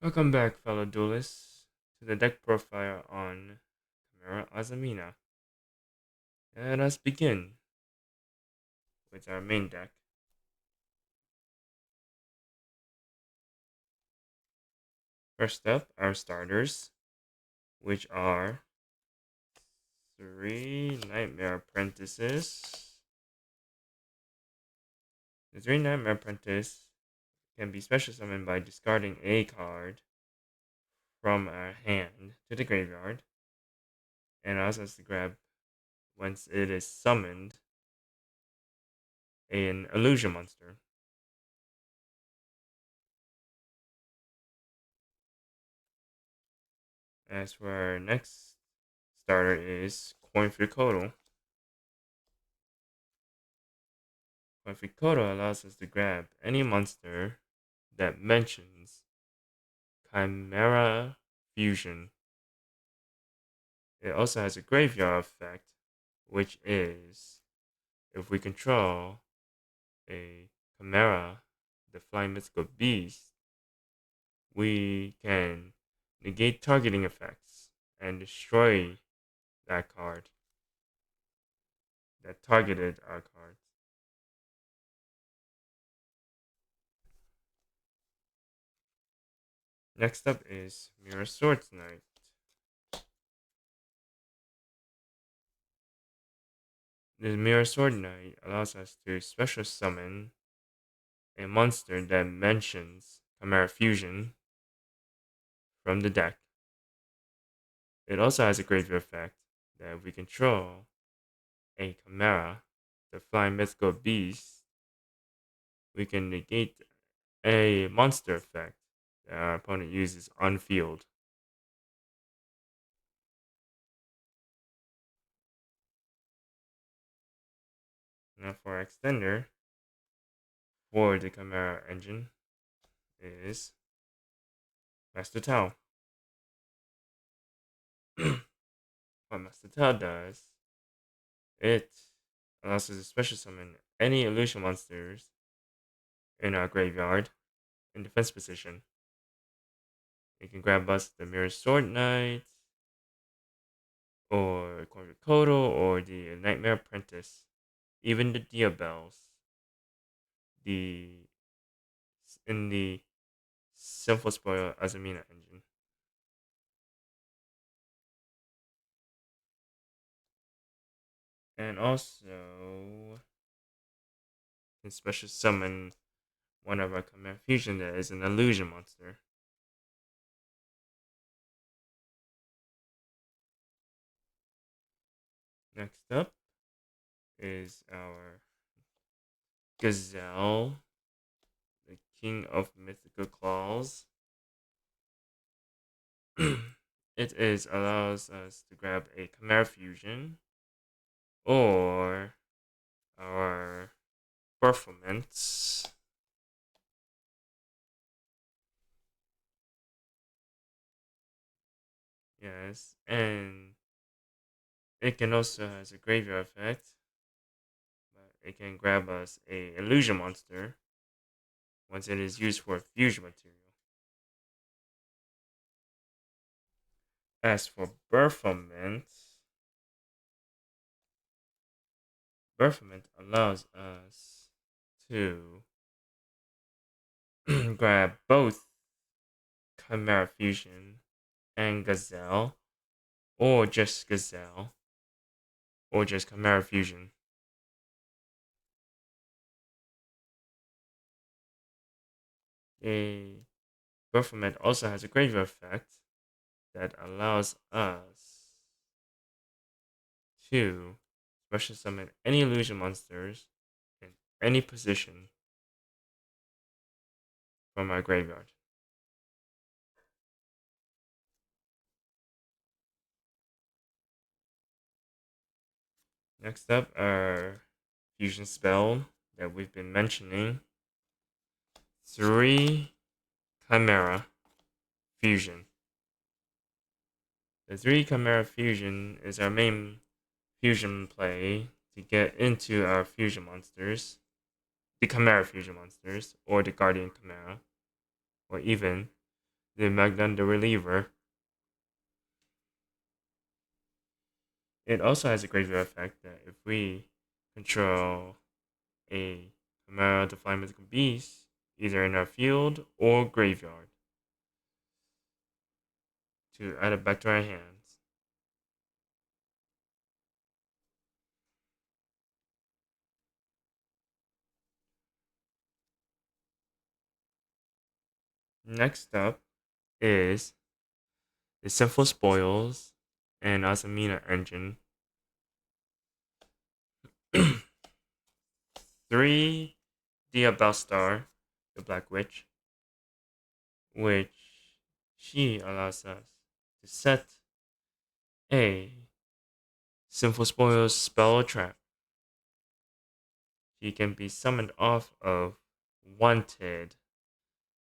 Welcome back, fellow duelists, to the deck profile on Chimera Azamina. Let us begin with our main deck. First up, our starters, which are three Nightmare Apprentices. The three Nightmare Apprentice can be special summoned by discarding a card from our hand to the graveyard, and allows us to grab, once it is summoned, an illusion monster. As for our next starter is Coin for Kotal. Kotal allows us to grab any monster that mentions Chimera Fusion. It also has a graveyard effect, which is if we control a Chimera, the flying mythical beast, we can negate targeting effects and destroy that card that targeted our cards. Next up is Mirror Swords Knight. The Mirror Sword Knight allows us to special summon a monster that mentions Chimera Fusion from the deck. It also has a graveyard effect that if we control a Chimera, the flying mythical beast, we can negate a monster effect that our opponent uses on field. Now for our extender for the Chimera engine is Master Tau. What Master Tau does, it allows us to special summon any illusion monsters in our graveyard in defense position. You can grab us the Mirror Sword Knight, or Kotal, or the Nightmare Apprentice, even the Diabells, the in the Sinful Spoiler Azamina engine. And also can special summon one of our Command Fusion that is an illusion monster. Next up is our Gazelle, the King of Mythical Claws. It is allows us to grab a Chimera Fusion or our performance. Yes, and it can also has a graveyard effect. But it can grab us a illusion monster once it is used for fusion material. As for Berfament allows us to grab both Chimera Fusion and Gazelle, or just Gazelle, or just Chimera Fusion. A Berfament also has a graveyard effect that allows us to special summon any illusion monsters in any position from our graveyard. Next up, our fusion spell that we've been mentioning. 3 Chimera Fusion. The 3 Chimera Fusion is our main fusion play to get into our fusion monsters, the Chimera Fusion monsters, or the Guardian Chimera, or even the Maganda reliever. It also has a graveyard effect that if we control a Chimera to fly mythical beast, either in our field or graveyard, to add it back to our hands. Next up is the Sinful Spoils and Azamina engine. 3 Diabelstar, the Black Witch, which she allows us to set a Sinful Spoils spell or trap. She can be summoned off of Wanted,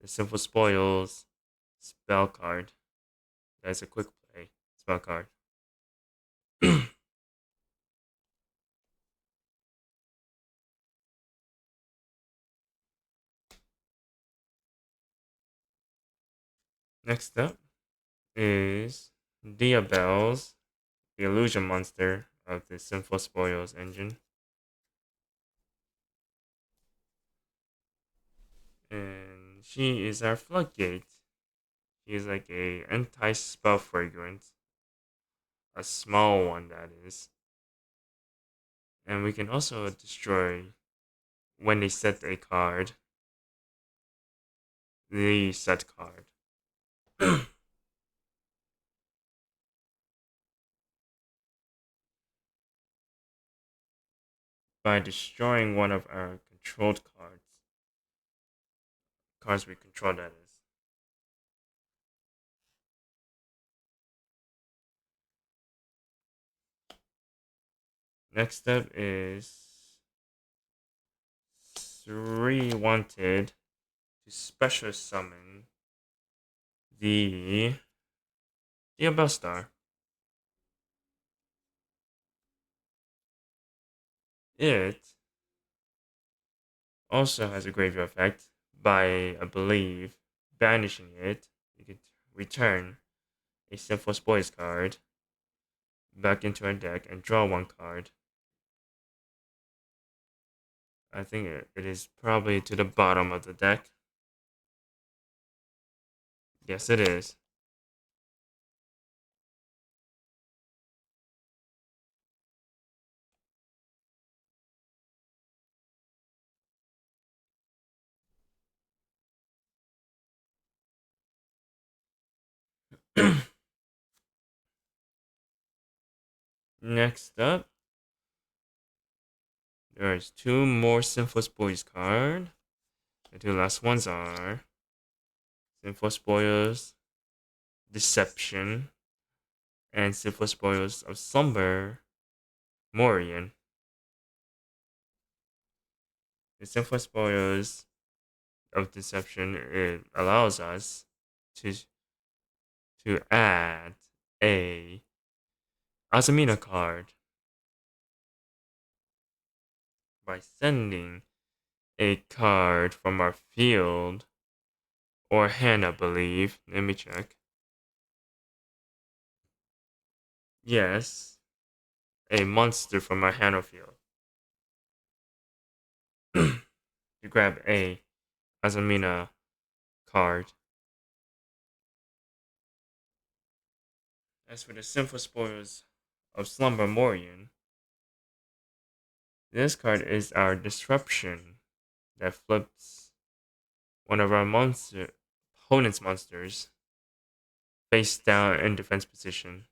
the Sinful Spoils spell card. That's a quick play spell card. Next up is Diabels, the illusion monster of the Sinful Spoils engine. And she is our floodgate. She is like a anti-spell fragrance, a small one that is. And we can also destroy when they set a card, the set card. By destroying one of our controlled cards. Cards we control, that is. Next up is 3 wanted to special summon the Diabelstar. It also has a graveyard effect by, I believe, banishing it. You could return a Sinful Spoils card back into our deck and draw one card. I think it is probably to the bottom of the deck. Yes, it is. Next up, there's 2 more Sinful Spoils card. The 2 last ones are Sinful Spoils Deception and Sinful Spoils of Slumber Morian. The Sinful Spoils of Deception, it allows us to add a Azamina card by sending a card from our field or hand, I believe. Let me check. Yes, a monster from our hand or field. You grab a Azamina card. As for the Sinful Spoils of Slumber Morian, this card is our disruption that flips one of our opponent's monsters face down in defense position.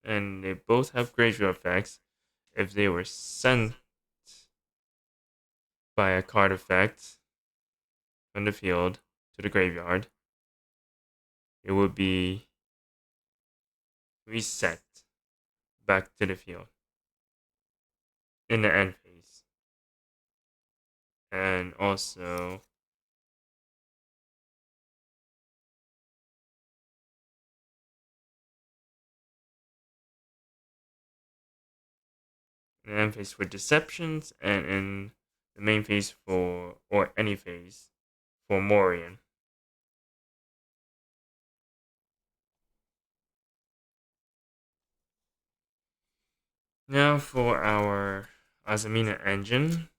And they both have graveyard effects. If they were sent by a card effect from the field to the graveyard, it would be reset back to the field in the end phase. And also, in the end phase for deceptions, and in the main phase for, or any phase for Morian. Now for our Azamina engine,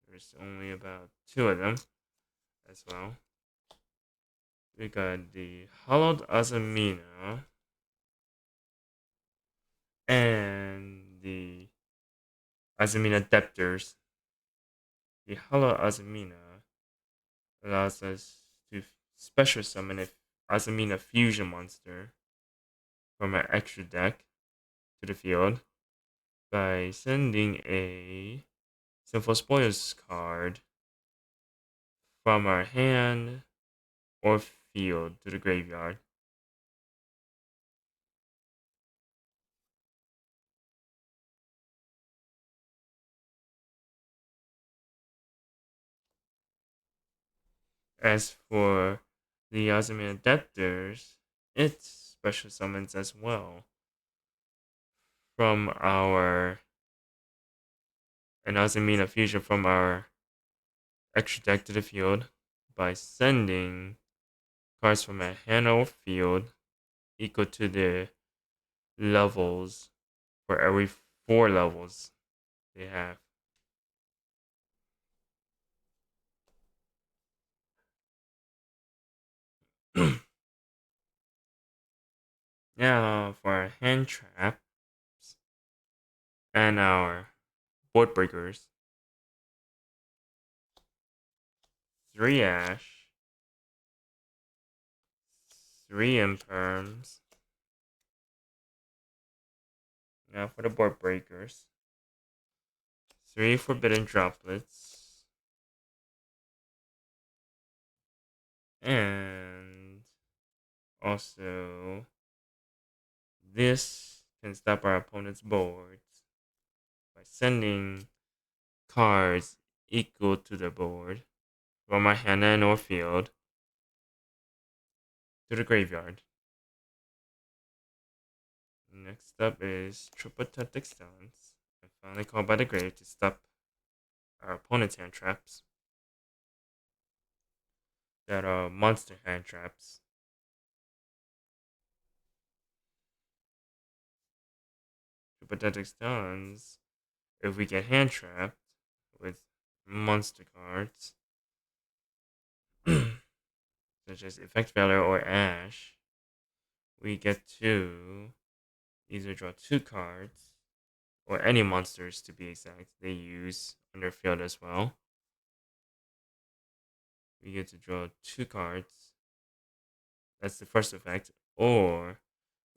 there's only about two of them as well. We got the hollowed Azamina and the Azamina Deptors. The hollow Azamina allows us to special summon a Azamina fusion monster from our extra deck to the field by sending a Sinful Spoils card from our hand or field to the graveyard. As for the Azamina Debtors, it special summons as well from our an Azamina fusion from our extra deck to the field by sending cards from a hand or field equal to the levels for every 4 levels they have. Now for our hand traps and our board breakers. 3 Ash, 3 Imperms. Now for the board breakers. 3 Forbidden Droplets. And also, this can stop our opponent's boards by sending cards equal to the board from my hand and or field to the graveyard. Next up is Triple Tactic Stance. And finally called by the grave to stop our opponent's hand traps that are monster hand traps. Triple Tactic Stance, if we get hand trapped with monster cards, such as Effect Valor or Ash, we get to either draw 2 cards, or any monsters to be exact, they use on their field as well. We get to draw 2 cards. That's the first effect. Or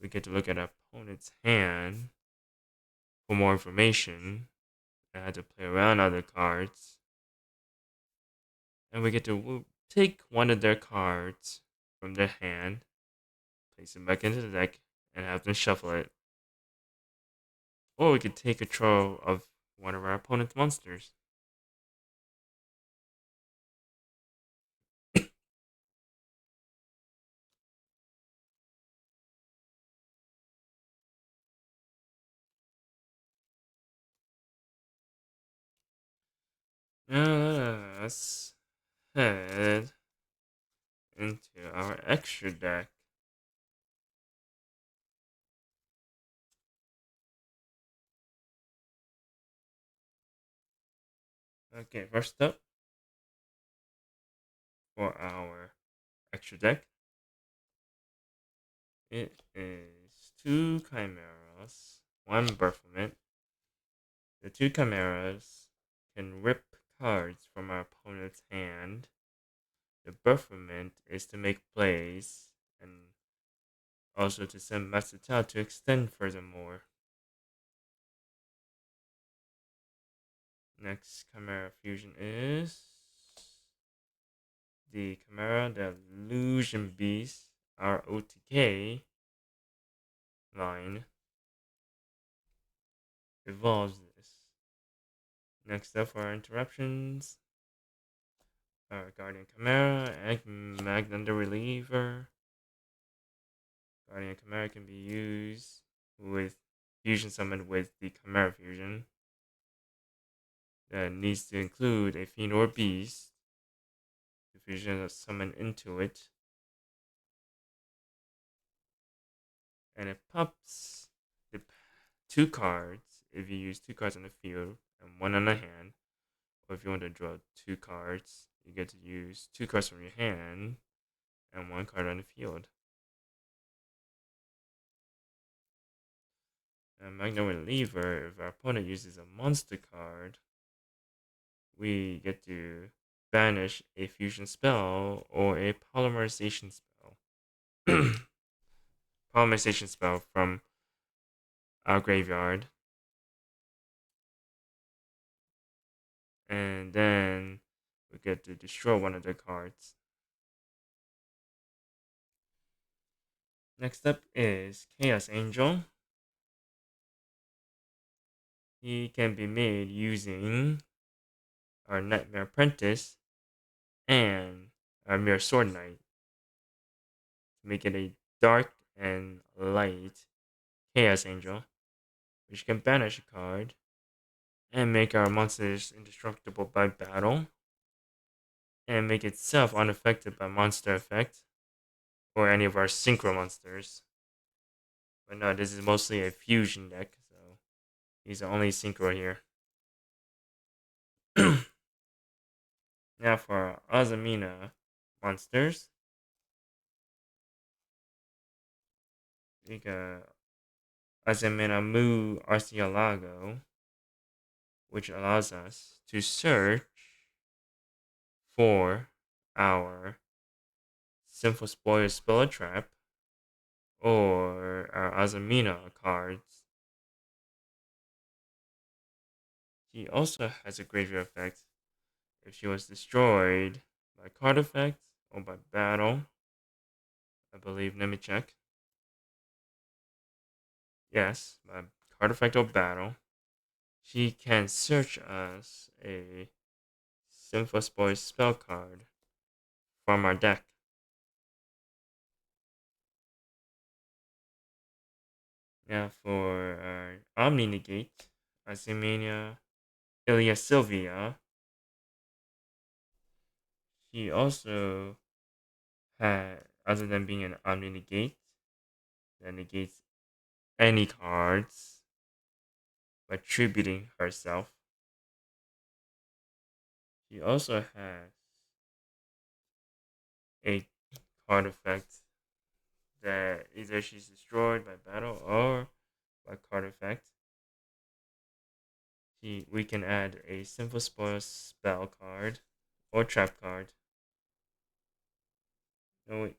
we get to look at our opponent's hand for more information. I had to play around other cards. And we get to take one of their cards from their hand, place it back into the deck, and have them shuffle it. Or we could take control of one of our opponent's monsters. Now let's head into our extra deck. Okay, first up for our extra deck, it is 2 Chimeras, 1 Baphomet. The 2 Chimeras can rip cards from our opponent's hand. The Baphomet is to make plays and also to send Master Tao to extend furthermore. Next Chimera Fusion is the Chimera, the Illusion Beast, our OTK line evolves this. Next up for our interruptions, our Guardian Chimera, Egg Magnander Reliever. Guardian Chimera can be used with fusion summon with the Chimera Fusion. that needs to include a fiend or beast to fusion a summon into it, and it pops the two cards if you use two cards on the field and one on the hand. Or if you want to draw two cards, you get to use two cards from your hand and one card on the field. And Magna Lever, if our opponent uses a monster card, we get to banish a fusion spell or a polymerization spell. Polymerization spell from our graveyard. And then we get to destroy one of the cards. Next up is Chaos Angel. He can be made using our Nightmare Apprentice and our Mirror Sword Knight to make it a dark and light Chaos Angel, which can banish a card and make our monsters indestructible by battle, and make itself unaffected by monster effect or any of our synchro monsters. But no, this is mostly a fusion deck, so he's the only synchro here. Now for our Azamina monsters, we got Azamina Mu Arcielago, which allows us to search for our Sinful Spoiler Spell Trap or our Azamina cards. She also has a graveyard effect if she was destroyed by card effect or by battle. I believe, let me check. Yes, by card effect or battle. She can search us a Sinful Spoiler spell card from our deck. Now for our Omni Negate, Azimania Ilia Sylvia. She also had, other than being an Omni Negate, that negates any cards by tributing herself. She also has a card effect that either she's destroyed by battle or by card effect. We can add a Simple Spoil spell card or trap card. No, wait.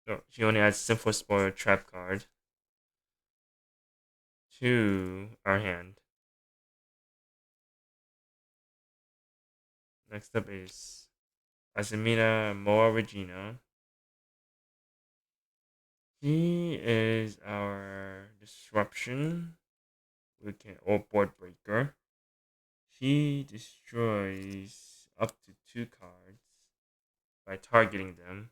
No, she only adds Simple Spoil trap card to our hand. Next up is Azamina Moa Regina. He is our disruption. We can or board breaker. She destroys up to two cards by targeting them.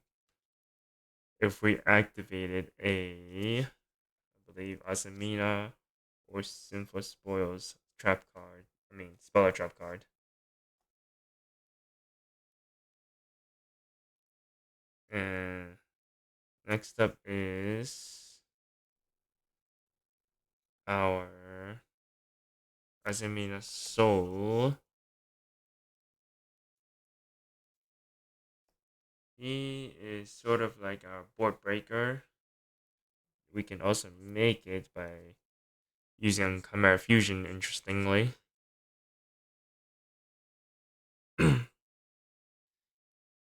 If we activated I believe Azamina or Sinful Spoils trap card. Speller trap card. And next up is our Azamina Soul. He is sort of like our board breaker. We can also make it by using Chimera Fusion, interestingly.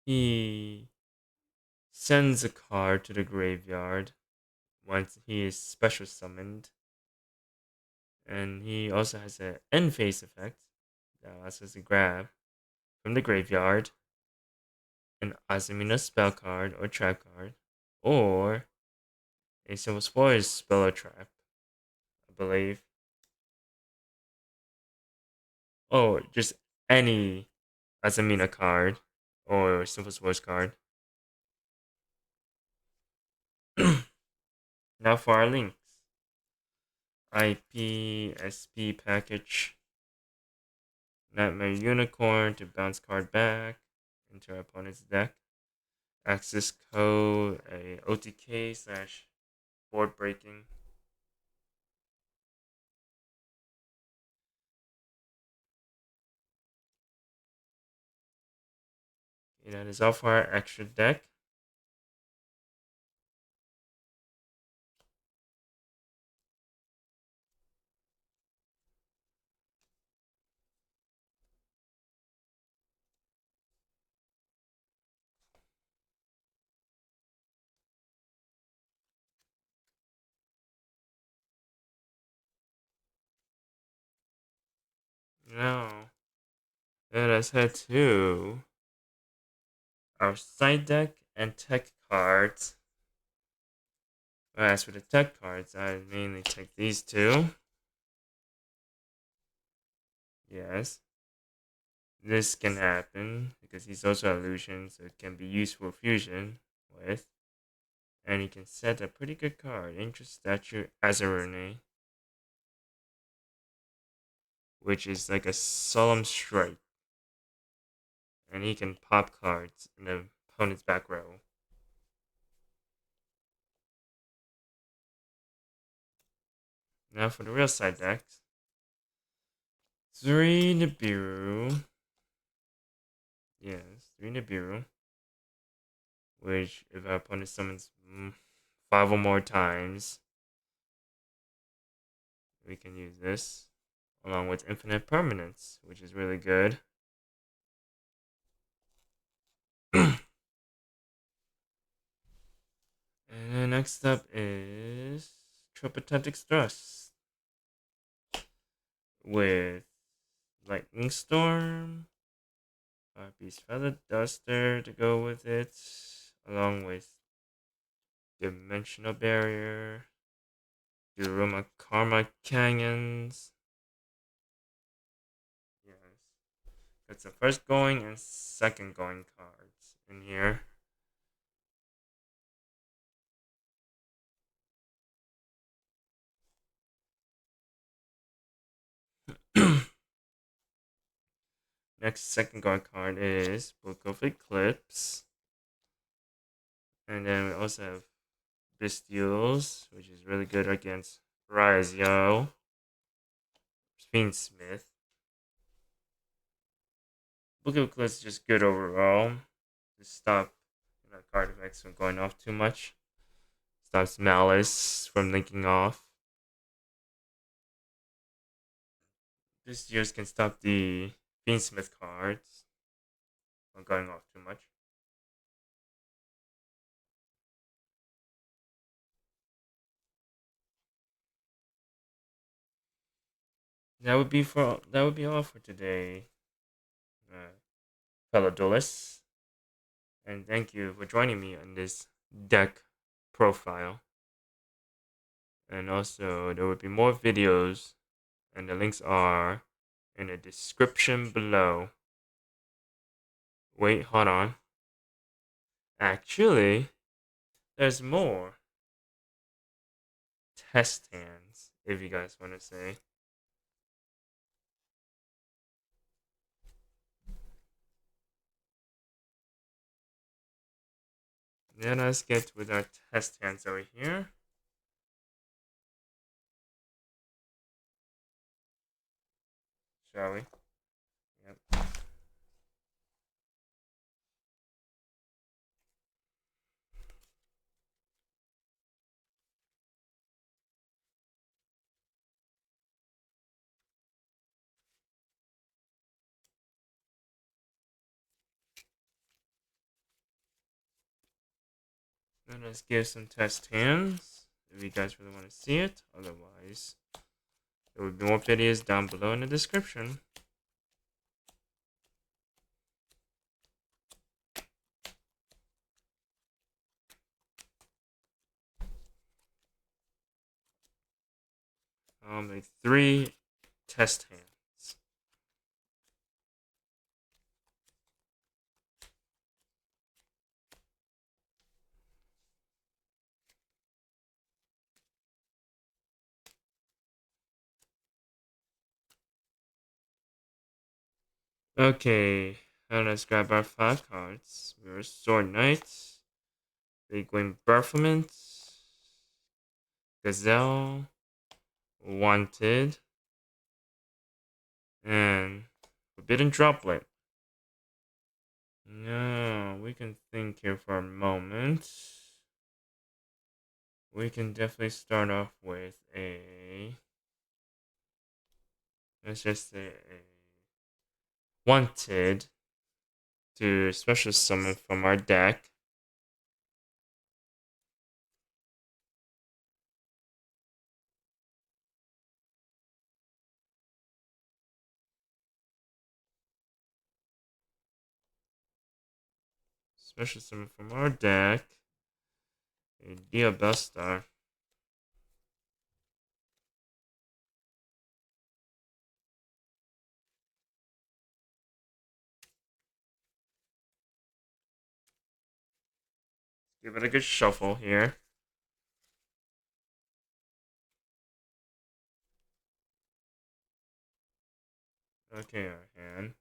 He sends a card to the graveyard once he is special summoned. And he also has an end phase effect that allows us to grab from the graveyard an Azamina spell card or trap card, or a Simple Spoilers spell or trap, I believe. Oh, just any Azamina card or Simple Spoilers card. Now for our links. IPSP package. Nightmare Unicorn to bounce card back into our opponent's deck. Access code, a OTK slash board breaking. Okay, that is all for our extra deck. Now, let us head to our side deck and tech cards. Well, as for the tech cards, I mainly take these two. Yes, this can happen because he's also illusion, so it can be used for fusion with. And he can set a pretty good card, Ancient Statue Azarene, which is like a solemn strike. And he can pop cards in the opponent's back row. Now for the real side decks. 3 Nibiru. Yes, 3 Nibiru. Which, if our opponent summons 5 or more times, we can use this. Along with Infinite Permanence, which is really good. And then next up is Tripatentic Thrust. With Lightning Storm, Five-Piece Feather Duster to go with it, along with Dimensional Barrier, Duruma Karma Canyons. Yes. That's the first going and second going cards in here. Next second going card is Book of Eclipse. And then we also have Bestials, which is really good against Razio, Fiendsmith. Book of Eclipse is just good overall. To stop card effects from going off too much. Stops Malice from linking off. This year's can stop the Fiendsmith cards from going off too much. That would be all for today, fellow duelists. And thank you for joining me on this deck profile. And also, there will be more videos, and the links are in the description below. Wait, hold on. Actually, there's more test hands, if you guys want to say. Let us get with our test hands over here. Shall we? Yep. Let us give some test hands, if you guys really want to see it. Otherwise, there will be more videos down below in the description. I'll make 3 test hands. Okay, now let's grab our 5 cards. We're Sword Knight, Big Wing Performant, Gazelle, Wanted, and Forbidden Droplet. No, we can think here for a moment. We can definitely start off with let's just say a Wanted to special summon from our deck. Special summon from our deck. A Diabellstar. Give it a good shuffle here. Okay, our hand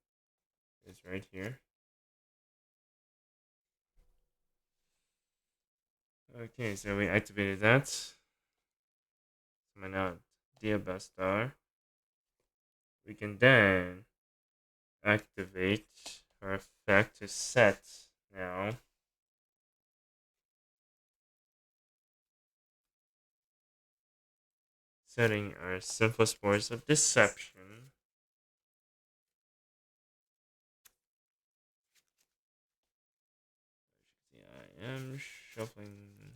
is right here. Okay, so we activated that. Summon out Diabellstar. We can then activate our effect to set now. Setting our simplest words of deception. I am shuffling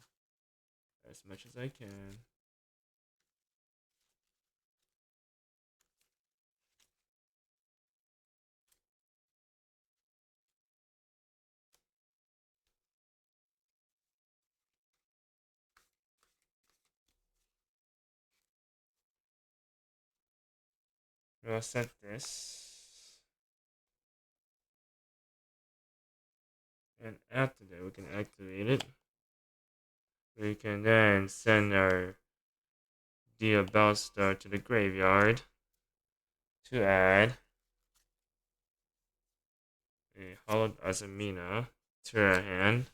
as much as I can. We'll set this. And after that, we can activate it. We can then send our Diabellstar to the graveyard to add a Hollowed Azamina to our hand.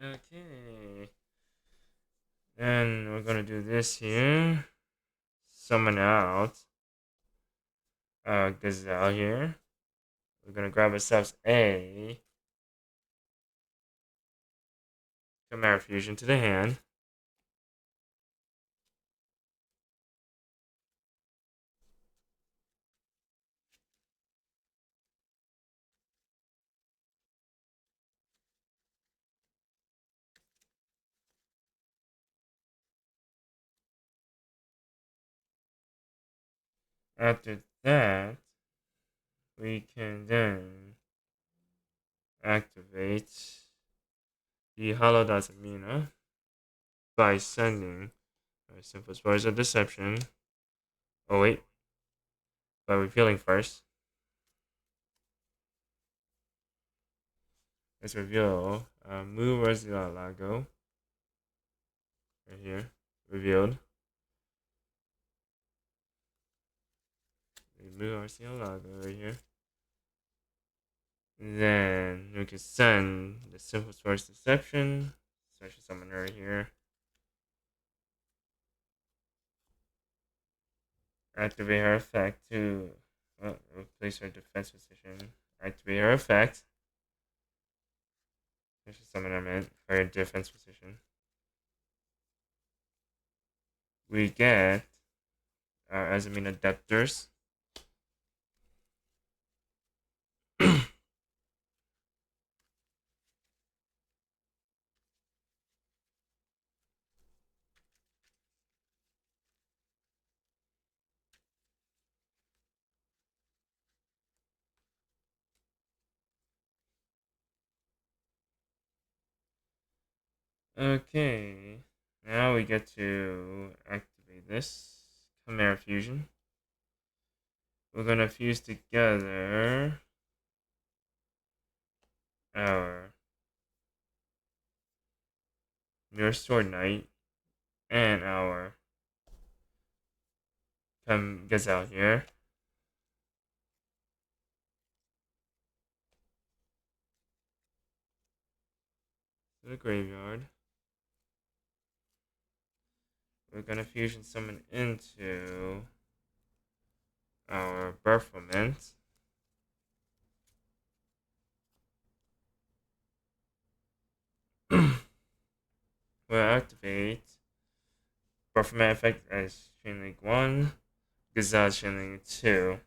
Okay. Then we're gonna do this here. Summon out Gazelle here. We're gonna grab ourselves a Chimera Fusion to the hand. After that, we can then activate the Hollow Mina by sending our simplest words of deception. Oh wait, by revealing first. Let's reveal Lago right here. Revealed. Lago right here. Then we can send the simple source deception. Special summon right here. Activate her effect to replace her defense position. Activate her effect. Special summon I meant for her defense position. We get our Azamina Debtors. Okay. Now we get to activate this Chimera Fusion. We're gonna fuse together our Mirror Sword Knight and our Gazelle here to the graveyard. We're gonna fusion summon into our Baphomet. We'll activate Baphomet effect as Chain Link 1, Gazelle Chain Link 2.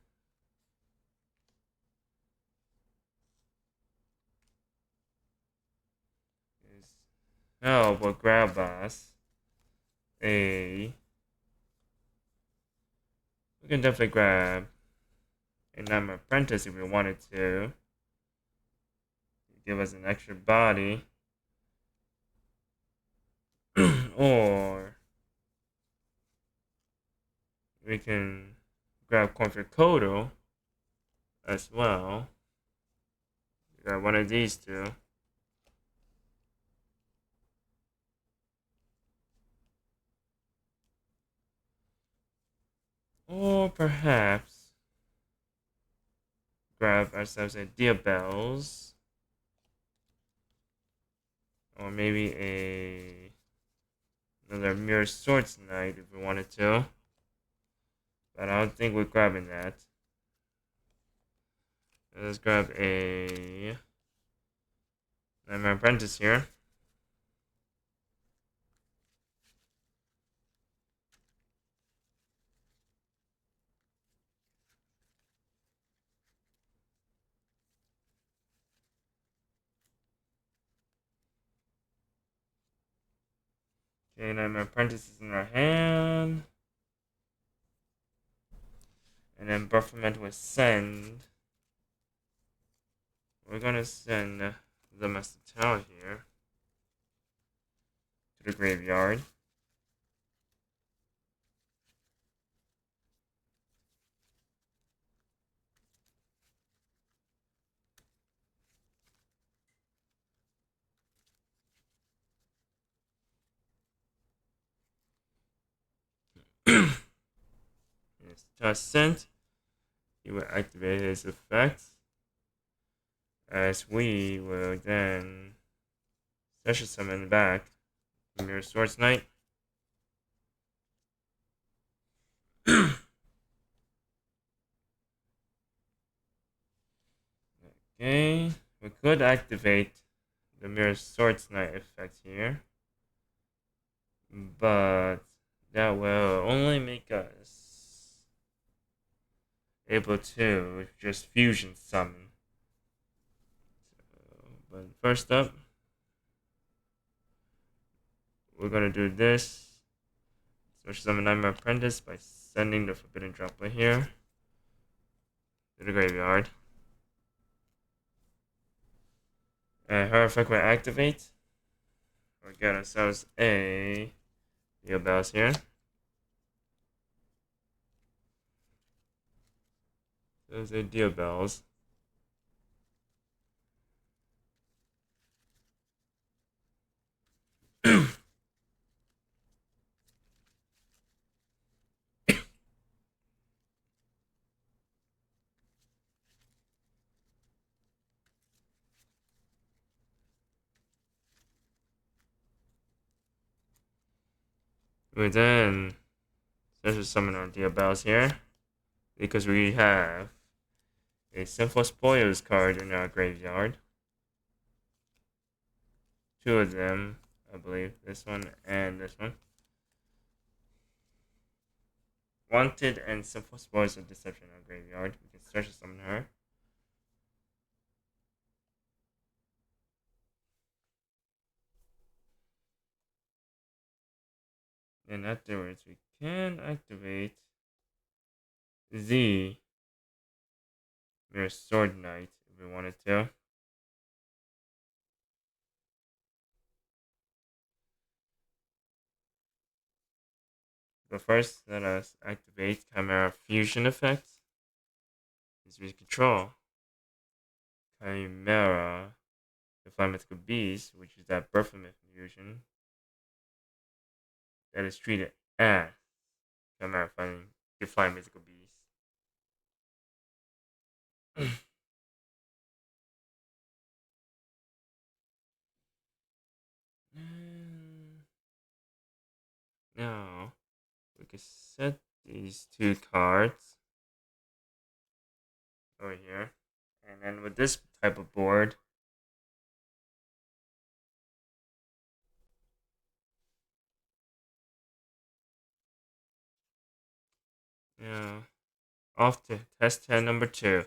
Now we'll grab us a. We can definitely grab a Nightmare Apprentice if we wanted to. Give us an extra body. Or we can grab Comfort Kodo as well. Grab one of these two. Or perhaps grab ourselves a Diabells. Or maybe another Mirror Swords Knight if we wanted to. But I don't think we're grabbing that. Let's grab a Nightmare Apprentice here. Okay, Nightmare Apprentice is in our hand. And then Baphomet will send. We're gonna send the Master Tau here to the graveyard. It's just sent. He will activate his effects. As we will then special summon back Mirror Swords Knight. Okay, we could activate the Mirror Swords Knight effect here, but that will only make us able to just fusion summon. But first up, we're gonna do this. Special summon Nightmare Apprentice by sending the Forbidden Droplet here to the graveyard. And her effect will activate. We'll get ourselves a Diabells here. There's a Diabells. We then special summon our Diabells here because we have a Sinful Spoilers card in our graveyard. Two of them, I believe. This one and this one. Wanted and Sinful Spoilers of Deception in our graveyard. We can special summon her. And afterwards, we can activate the Mirror Sword Knight if we wanted to. But first, let us activate Chimera Fusion effect. As we control Chimera, the fly mythical beast, which is that birth of fusion that is treated as Chimera finding the fly mythical beast. Now we can set these two cards over here, and then with this type of board, yeah, off to test 10 number 2.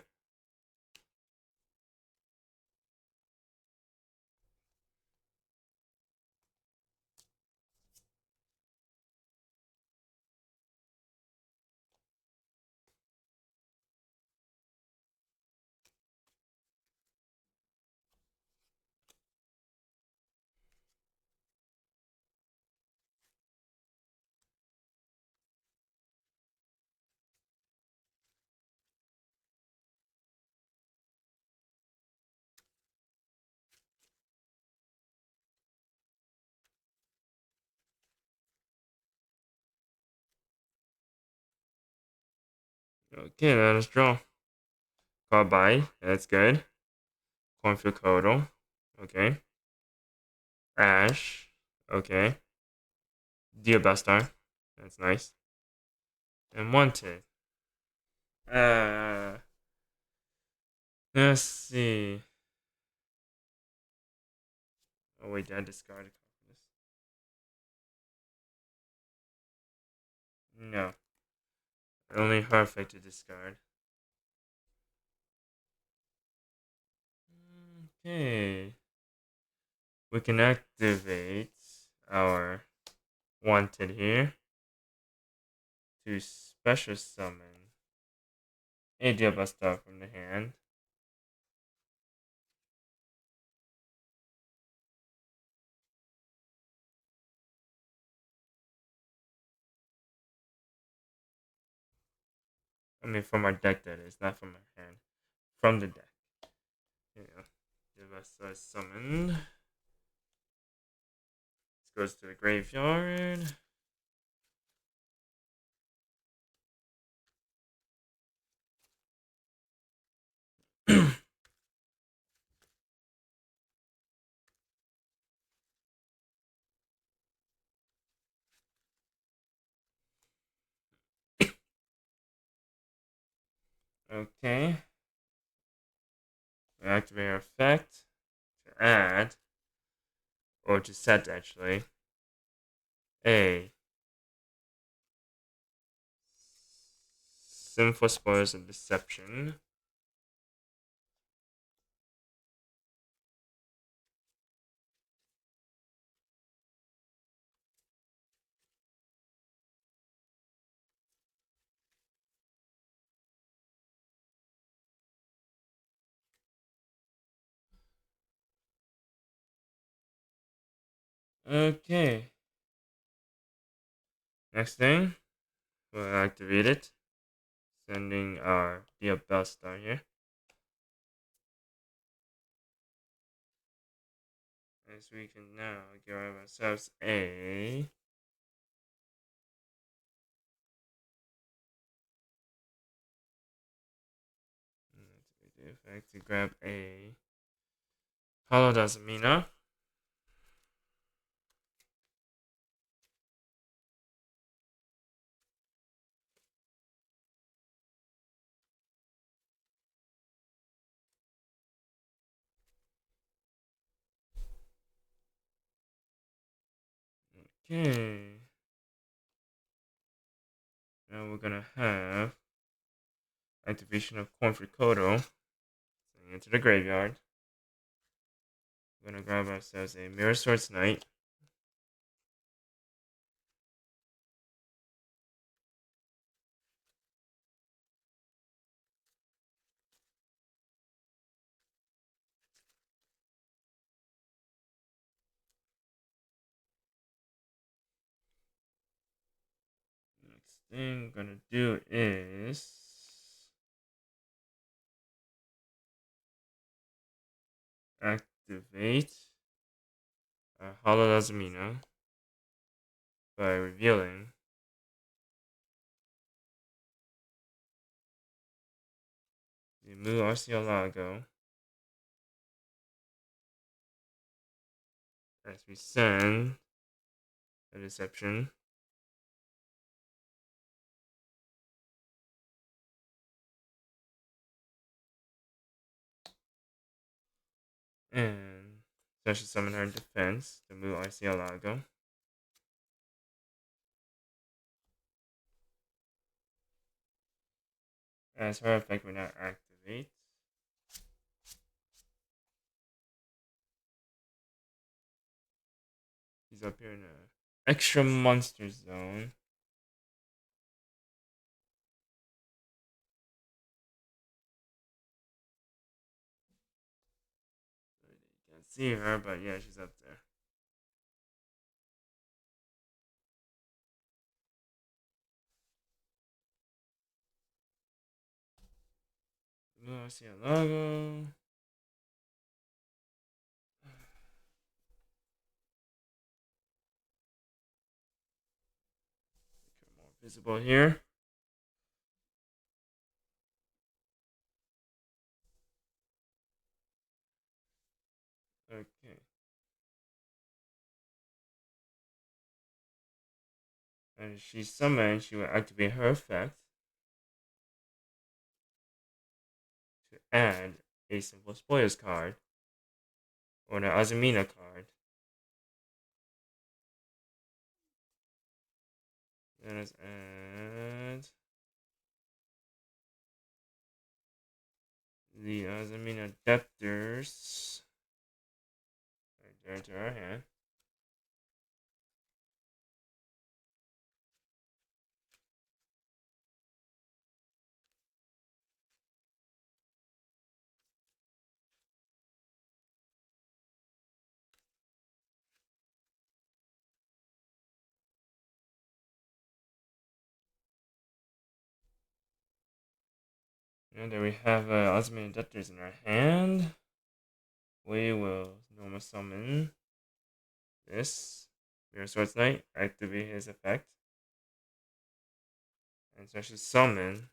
Okay, let us draw. Card by, that's good. Cornfield Codal, okay. Ash, okay. Diabastar, that's nice. And Wanted. Uh, let's see. Oh wait, I discarded this. No, only her effect to discard. Okay, we can activate our Wanted here to special summon a Diabastar from the hand. I mean, from our deck, that is, not from our hand. From the deck. Yeah. Diabastar summoned. This goes to the graveyard. Okay. We activate our effect to add, or to set actually, a Sinful Spoils of Deception. Okay. Next thing, we'll activate it. Sending our Diabellstar here. As we can now give ourselves a the effect to grab a Chimera Azamina. Okay. Now we're gonna have activation of Cornford Kodo. Sending it to the graveyard. We're gonna grab ourselves a Mirror Swords Knight. thing I'm gonna do is activate Hollow Azamina by revealing the Mu Arcielago as we send a deception and special summon her in defense, the Mu Arcielago. As her effect will now activate. He's up here in a extra monster zone. You can't see her, but yeah, she's up there. Murcielago. More visible here. Okay. And if she's summoned, she will activate her effect to add a simple spoilers card or an Azamina card. Let us add the Azamina Debtors right there to our hand. And there we have Azamina Debtors in our hand. We will normal summon this Mirror Swords Knight, activate his effect, and special summon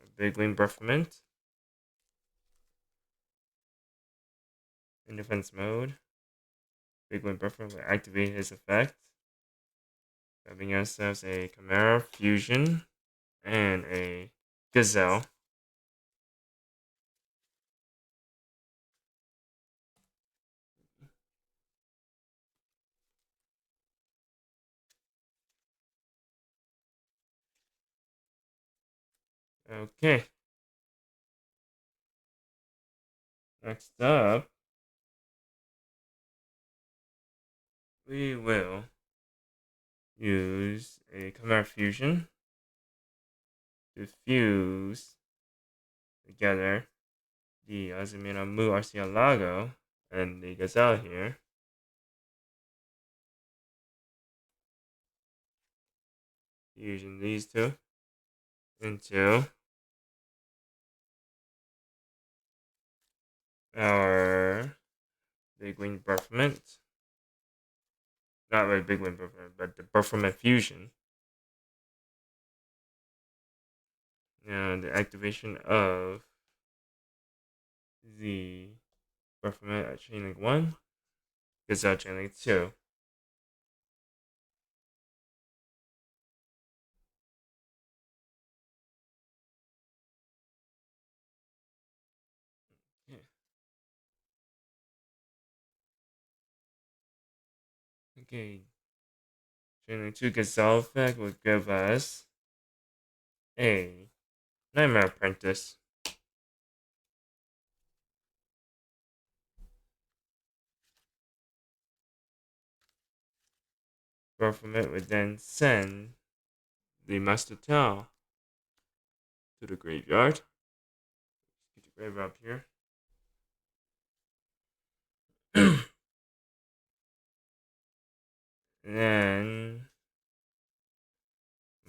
a Big Wing Breathment in defense mode. Big Wing Breathment will activate his effect, grabbing ourselves a Chimera Fusion and a Gazelle. Okay. Next up, we will use a Chimera Fusion to fuse together the Azumina Mu Arcielago and the Gazelle here. Using these two into our Big Wing Breathment. Not really Big Wing Breathment, but the Breathment Fusion. Now the activation of the Breathment at Chain Link 1, Gazelle Chain Link 2. Yeah. Okay. Chain Link 2 Gazelle effect will give us a Nightmare Apprentice. Breathment would then send the Master Tao to the graveyard. Get the graveyard up here. Then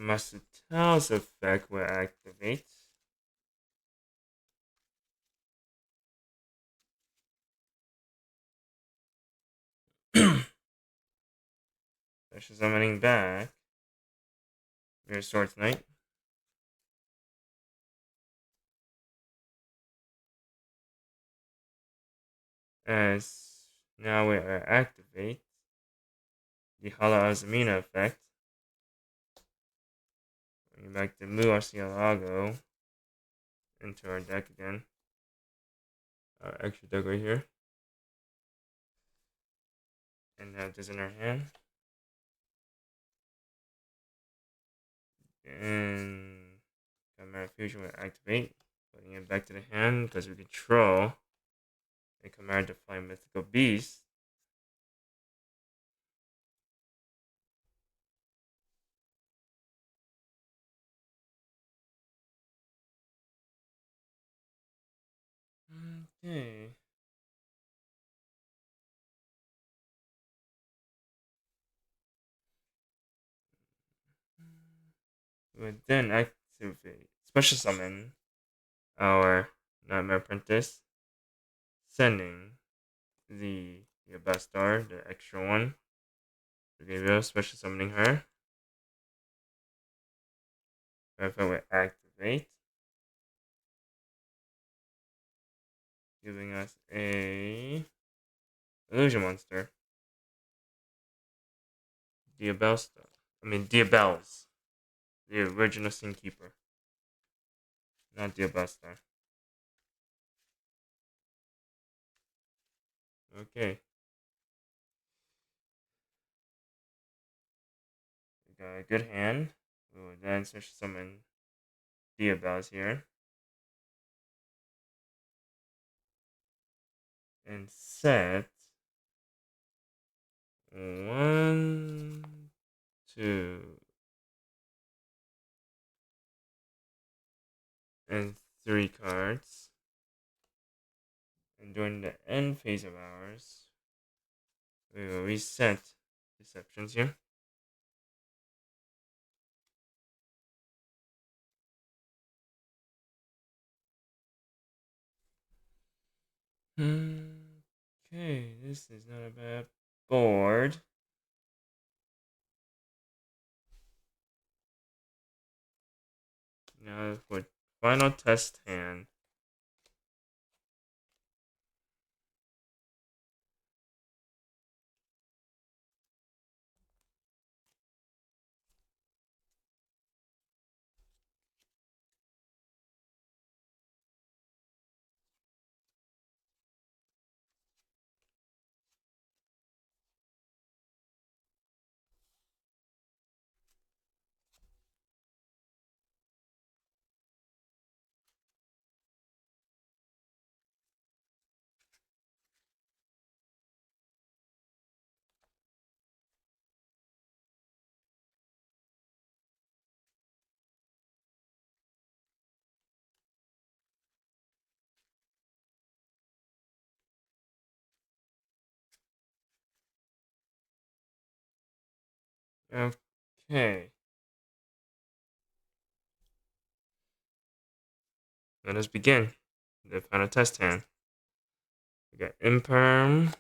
Muscatel's effect will activate. Special summoning back. Your Swords Knight. As now we activate the Hala Azamina effect. Bringing back the Mu Arcielago into our deck again. Our extra deck right here. And have this in our hand. And Chimera Fusion will activate. Putting it back to the hand because we control a Chimera Define Mythical Beast. Okay. We would then activate Special Summon our Nightmare Apprentice, sending the best star, the extra one, to Gabriel, special summoning her. If I would activate, giving us a illusion monster. Diabellstar. Diabells. The original Scene Keeper. Not Diabellstar. Okay. We got a good hand. We will then special summon Diabells here. And set 1, 2, and 3 cards. And during the end phase of ours, we will reset Deceptions here. Okay, this is not a bad board. Now for final test hand. Okay. Let us begin the final test hand. We got Imperm,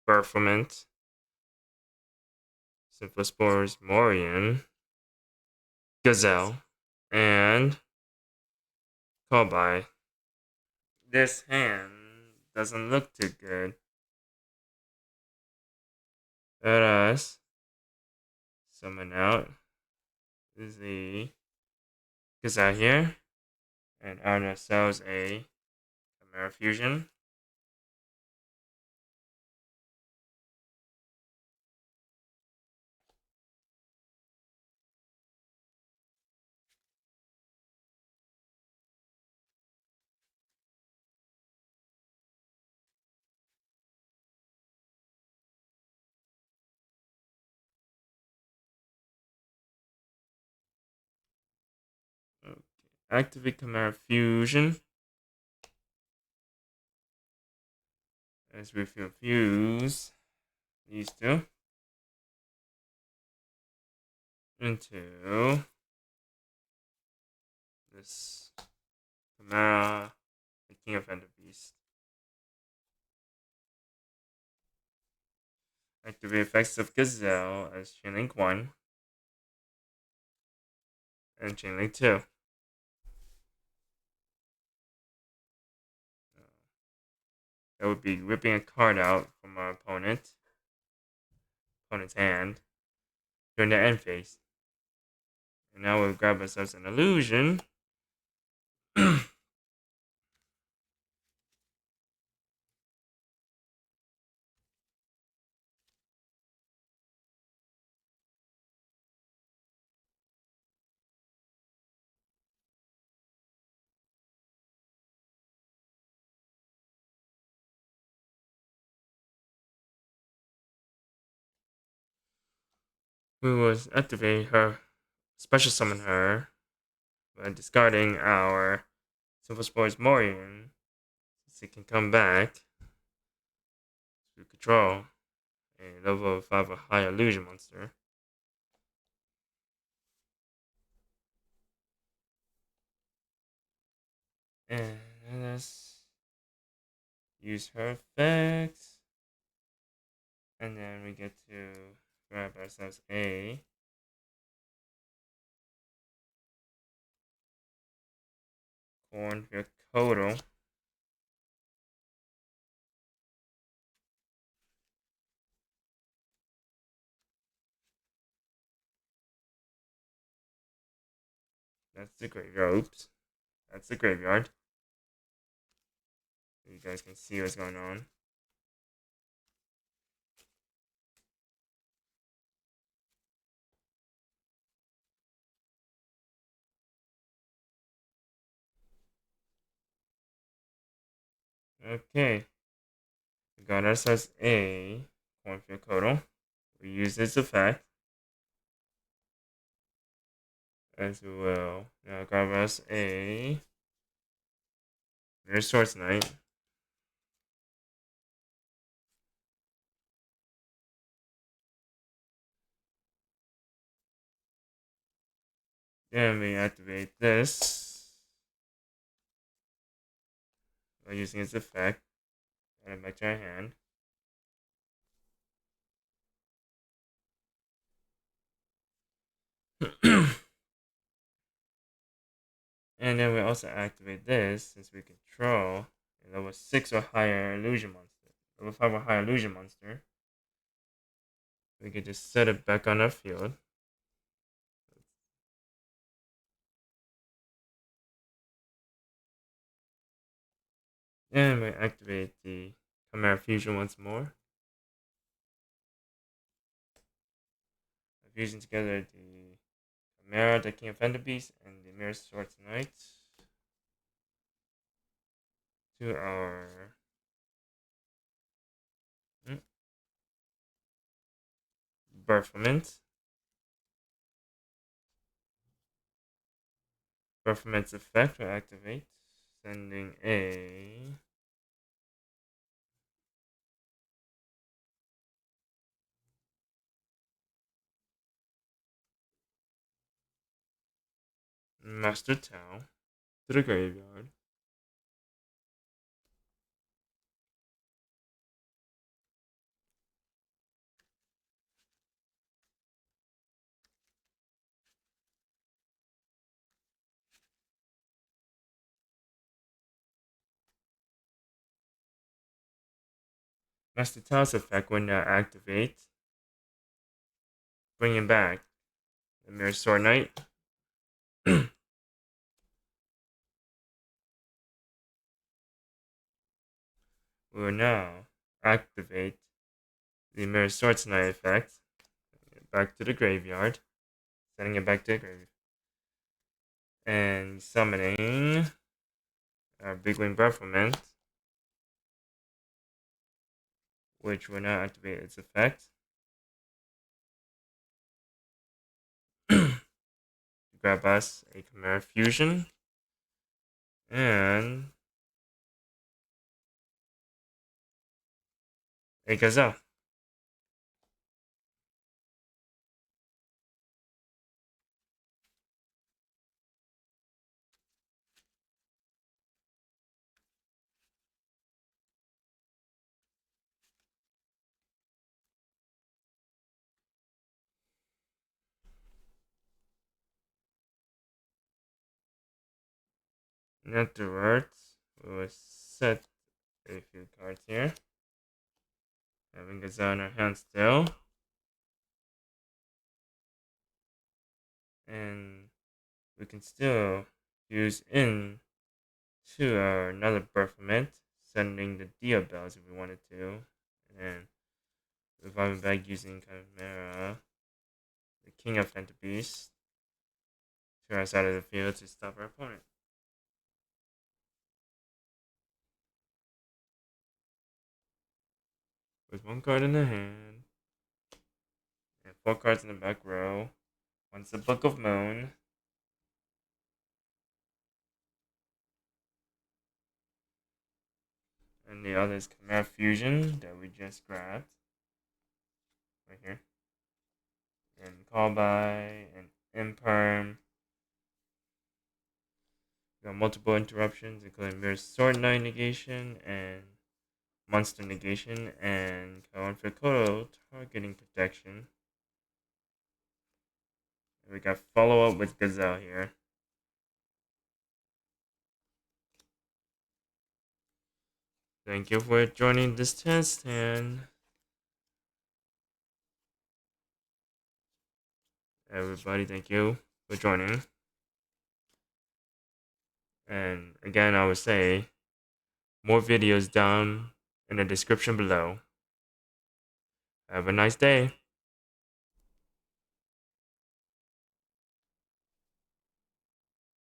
Performant, Symphospores, Morian, Gazelle, and Kobai. This hand doesn't look too good. Let us summon out the Gazelle here and earn ourselves a Chimera Fusion. Okay. Activate Chimera Fusion as we fuse these two. into this Chimera, the King of Ender Beast. Activate effects of Gazelle as Chainlink 1 and Chainlink 2. That would be ripping a card out from our opponent's hand during the end phase. And now we'll grab ourselves an illusion. We will activate her, special summon her, by discarding our Simple Sports Morion, since it can come back to control a level 5 or higher illusion monster. And let's use her effects. And then we get to grab ourselves a Cornfield Kotal. That's the graveyard. Oops. That's the graveyard. So you guys can see what's going on. Okay. We got ourselves a Cornfield Kotal. We use this effect as well. Now grab us a Resource Knight. Then we activate this by using its effect. Add it back to our hand. And then we also activate this since we control a level 6 or higher illusion monster. Level 5 or higher illusion monster. We can just set it back on our field. And we activate the Chimera Fusion once more. Fusing together the Chimera, the King of Fender Beast, and the Mirror Sword Knight to our Birthment. Birthment's effect will activate, sending a Master Tau to the graveyard. Master Tau's effect will now activate, bringing back the Mirror Sword Knight. We will now activate the Mirror Sword Knight effect back to the graveyard, sending it back to the graveyard, and summoning our Big Wing Birthment, which will now activate its effect. Grab us a Chimera Fusion and a Gazelle. And afterwards, we will set a few cards here. Having Gazelle in our hand still. And we can still use in to another Baphomet, sending the Dia bells if we wanted to. And reviving back using Chimera, the King of Beasts, to our side of the field to stop our opponent. With one card in the hand, and four cards in the back row. One's the Book of Moon, and the other is Chimera Fusion that we just grabbed. Right here. And Call by, and Imperm. We got multiple interruptions, including Mirror Sword Knight negation and Monster negation, and Kawan Fikoto targeting protection. And we got follow up with Gazelle here. Thank you for joining this test, and everybody, thank you for joining. And again, I would say more videos down in the description below. Have a nice day.